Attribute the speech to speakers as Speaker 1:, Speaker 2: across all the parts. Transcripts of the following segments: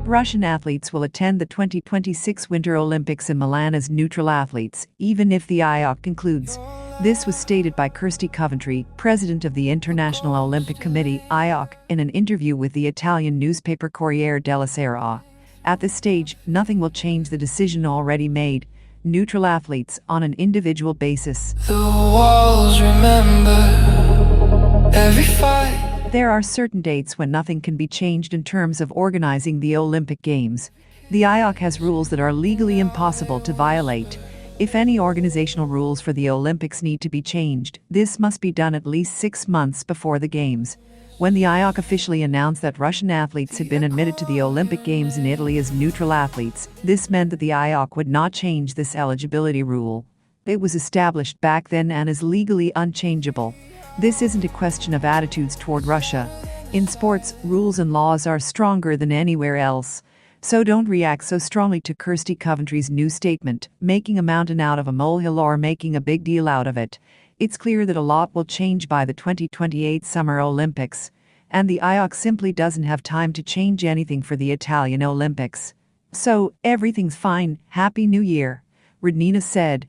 Speaker 1: Russian athletes will attend the 2026 Winter Olympics in Milan as neutral athletes, even if the IOC concludes. This was stated by Kirsty Coventry, president of the International Olympic Committee (IOC), in an interview with the Italian newspaper Corriere della Sera. At this stage, nothing will change the decision already made: neutral athletes on an individual basis.
Speaker 2: The walls remember every fight.
Speaker 1: There are certain dates when nothing can be changed in terms of organizing the Olympic Games. The IOC has rules that are legally impossible to violate. If any organizational rules for the Olympics need to be changed, this must be done at least 6 months before the Games. When the IOC officially announced that Russian athletes had been admitted to the Olympic Games in Italy as neutral athletes, this meant that the IOC would not change this eligibility rule. It was established back then and is legally unchangeable. This isn't a question of attitudes toward Russia. In sports, rules and laws are stronger than anywhere else. So don't react so strongly to Kirsty Coventry's new statement, making a mountain out of a molehill or making a big deal out of it. It's clear that a lot will change by the 2028 Summer Olympics, and the IOC simply doesn't have time to change anything for the Italian Olympics. So, everything's fine. Happy New Year, Rodnina said.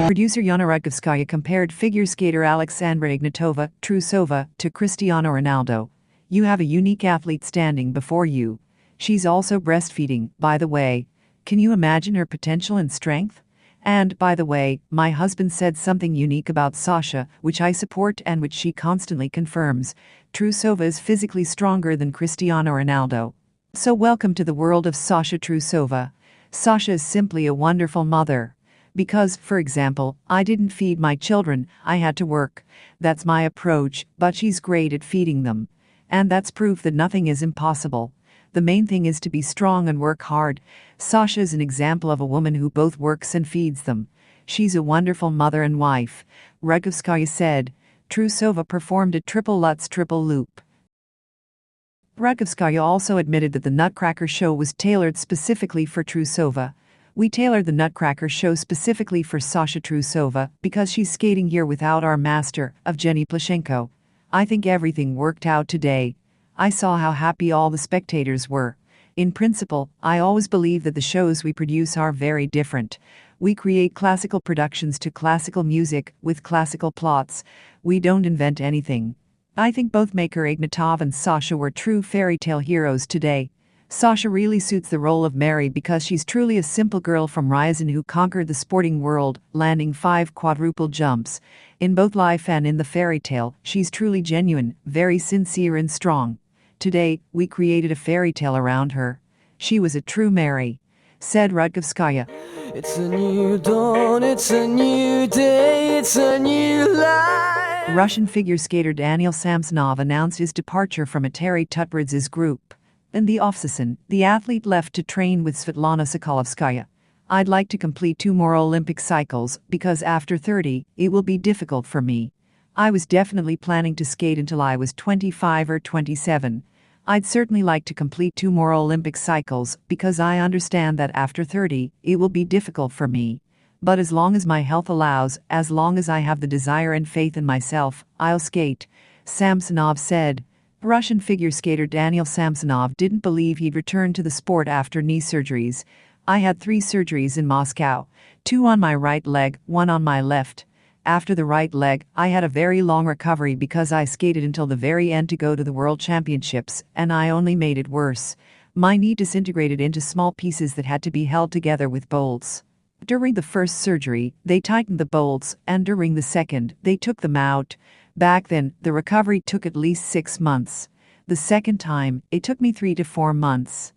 Speaker 1: Producer Yana Rudkovskaya compared figure skater Alexandra Ignatova, Trusova, to Cristiano Ronaldo. You have a unique athlete standing before you. She's also breastfeeding, by the way. Can you imagine her potential and strength? And, by the way, my husband said something unique about Sasha, which I support and which she constantly confirms. Trusova is physically stronger than Cristiano Ronaldo. So welcome to the world of Sasha Trusova. Sasha is simply a wonderful mother. Because, for example, I didn't feed my children, I had to work. That's my approach, but she's great at feeding them. And that's proof that nothing is impossible. The main thing is to be strong and work hard. Sasha is an example of a woman who both works and feeds them. She's a wonderful mother and wife, Rudkovskaya said. Trusova performed a triple Lutz triple loop. Rudkovskaya also admitted that the Nutcracker show was tailored specifically for Trusova. We tailored the Nutcracker show specifically for Sasha Trusova because she's skating here without our master, Evgeny Plashenko. I think everything worked out today. I saw how happy all the spectators were. In principle, I always believe that the shows we produce are very different. We create classical productions to classical music with classical plots. We don't invent anything. I think both maker Ignatova and Sasha were true fairy tale heroes today. Sasha really suits the role of Mary because she's truly a simple girl from Ryazan who conquered the sporting world, landing 5 quadruple jumps. In both life and in the fairy tale, she's truly genuine, very sincere and strong. Today, we created a fairy tale around her. She was a true Mary, said Rudkovskaya.
Speaker 2: It's a new dawn, it's a new day, it's a new life.
Speaker 1: Russian figure skater Daniil Samsonov announced his departure from Atari Tutberidze's group. In the off-season, the athlete left to train with Svetlana Sokolovskaya. I'd like to complete 2 more Olympic cycles because after 30, it will be difficult for me. I was definitely planning to skate until I was 25 or 27. I'd certainly like to complete 2 more Olympic cycles because I understand that after 30, it will be difficult for me. But as long as my health allows, as long as I have the desire and faith in myself, I'll skate, Samsonov said. Russian figure skater Daniil Samsonov didn't believe he'd return to the sport after knee surgeries. I had 3 surgeries in Moscow, 2 on my right leg, 1 on my left. After the right leg, I had a very long recovery because I skated until the very end to go to the World Championships, and I only made it worse. My knee disintegrated into small pieces that had to be held together with bolts. During the first surgery, they tightened the bolts, and during the second, they took them out. Back then, the recovery took at least 6 months. The second time, it took me 3 to 4 months.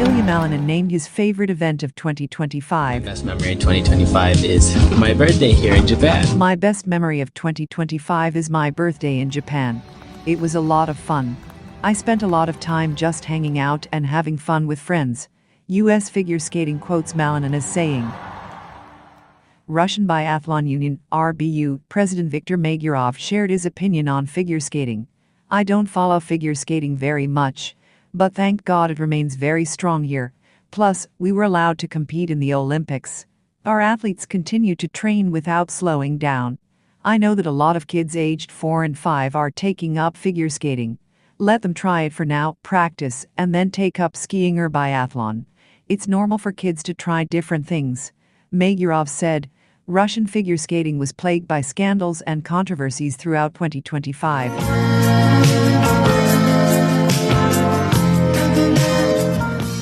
Speaker 1: Ilya Malinin named his favorite event of 2025.
Speaker 3: My best memory of 2025 is my birthday here in Japan.
Speaker 1: My best memory of 2025 is my birthday in Japan. It was a lot of fun. I spent a lot of time just hanging out and having fun with friends. U.S. figure skating quotes Malinin as saying. Russian Biathlon Union, RBU, President Viktor Magyarov shared his opinion on figure skating. I don't follow figure skating very much, but thank God it remains very strong here. Plus, we were allowed to compete in the Olympics. Our athletes continue to train without slowing down. I know that a lot of kids aged 4 and 5 are taking up figure skating. Let them try it for now, practice, and then take up skiing or biathlon. It's normal for kids to try different things. Magyarov said. Russian figure skating was plagued by scandals and controversies throughout 2025.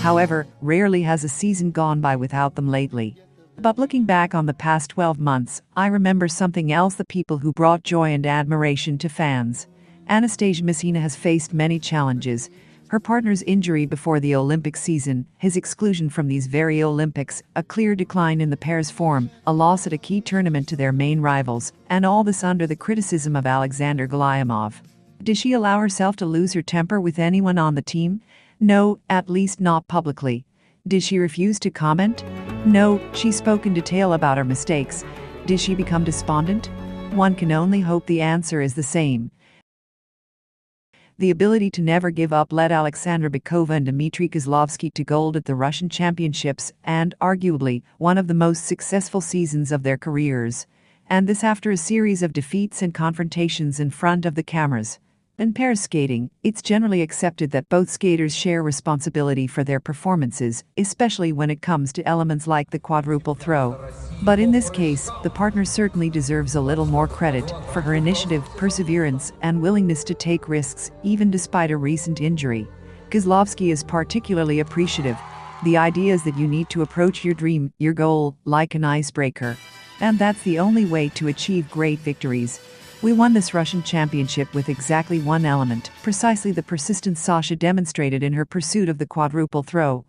Speaker 1: However, rarely has a season gone by without them lately. But looking back on the past 12 months, I remember something else: the people who brought joy and admiration to fans. Anastasia Messina has faced many challenges. Her partner's injury before the Olympic season, his exclusion from these very Olympics, a clear decline in the pair's form, a loss at a key tournament to their main rivals, and all this under the criticism of Alexander Glyamov. Did she allow herself to lose her temper with anyone on the team? No, at least not publicly. Did she refuse to comment? No, she spoke in detail about her mistakes. Did she become despondent? One can only hope the answer is the same. The ability to never give up led Alexandra Ignatova and Dmitry Kozlovsky to gold at the Russian Championships and, arguably, one of the most successful seasons of their careers. And this after a series of defeats and confrontations in front of the cameras. In pair skating, it's generally accepted that both skaters share responsibility for their performances, especially when it comes to elements like the quadruple throw. But in this case, the partner certainly deserves a little more credit for her initiative, perseverance, and willingness to take risks, even despite a recent injury. Kozlovsky is particularly appreciative. The idea is that you need to approach your dream, your goal, like an icebreaker. And that's the only way to achieve great victories. We won this Russian championship with exactly one element, precisely the persistence Sasha demonstrated in her pursuit of the quadruple throw.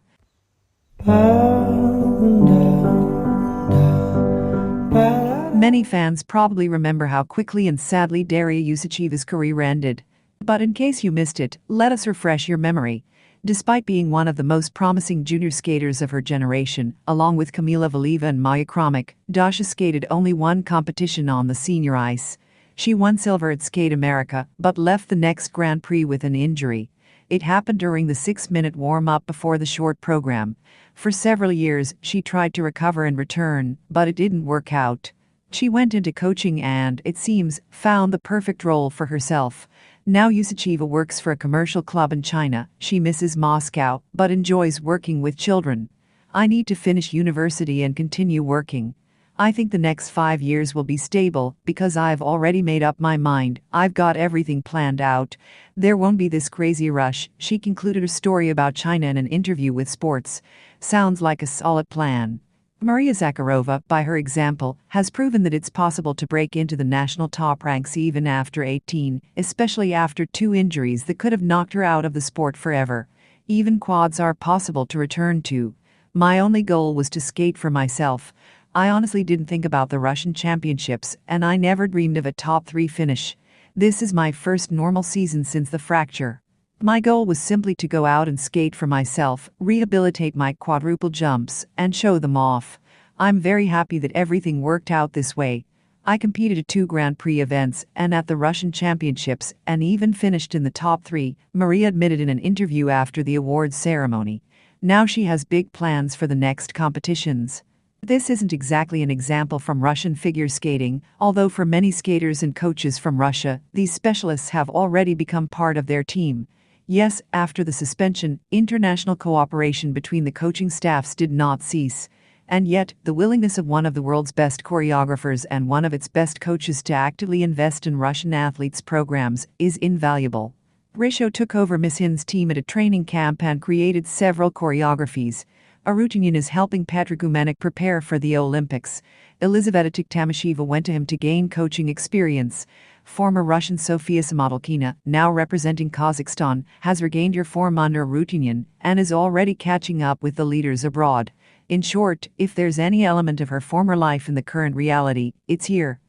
Speaker 1: Many fans probably remember how quickly and sadly Daria Yusucheva's career ended. But in case you missed it, let us refresh your memory. Despite being one of the most promising junior skaters of her generation, along with Kamila Valieva and Maya Kromik, Dasha skated only one competition on the senior ice. She won silver at Skate America, but left the next Grand Prix with an injury. It happened during the 6-minute warm-up before the short program. For several years, she tried to recover and return, but it didn't work out. She went into coaching and, it seems, found the perfect role for herself. Now Yusucheva works for a commercial club in China. She misses Moscow, but enjoys working with children. I need to finish university and continue working. I think the next 5 years will be stable because I've already made up my mind. I've got everything planned out. There won't be this crazy rush. She concluded her story about China in an interview with Sports. Sounds like a solid plan. Maria Zakharova, by her example, has proven that it's possible to break into the national top ranks even after 18, especially after 2 injuries that could have knocked her out of the sport forever. Even quads are possible to return to. My only goal was to skate for myself. I honestly didn't think about the Russian Championships, and I never dreamed of a top 3 finish. This is my first normal season since the fracture. My goal was simply to go out and skate for myself, rehabilitate my quadruple jumps, and show them off. I'm very happy that everything worked out this way. I competed at 2 Grand Prix events and at the Russian Championships, and even finished in the top 3, Maria admitted in an interview after the awards ceremony. Now she has big plans for the next competitions. This isn't exactly an example from Russian figure skating, although for many skaters and coaches from Russia, these specialists have already become part of their team. Yes, after the suspension, international cooperation between the coaching staffs did not cease. And yet, the willingness of one of the world's best choreographers and one of its best coaches to actively invest in Russian athletes' programs is invaluable. Risho took over Miss Hin's team at a training camp and created several choreographies. Arutunian is helping Petr Gumenik prepare for the Olympics. Elizaveta Tiktamasheva went to him to gain coaching experience. Former Russian Sofia Samotlkina, now representing Kazakhstan, has regained her form under Arutunian and is already catching up with the leaders abroad. In short, if there's any element of her former life in the current reality, it's here.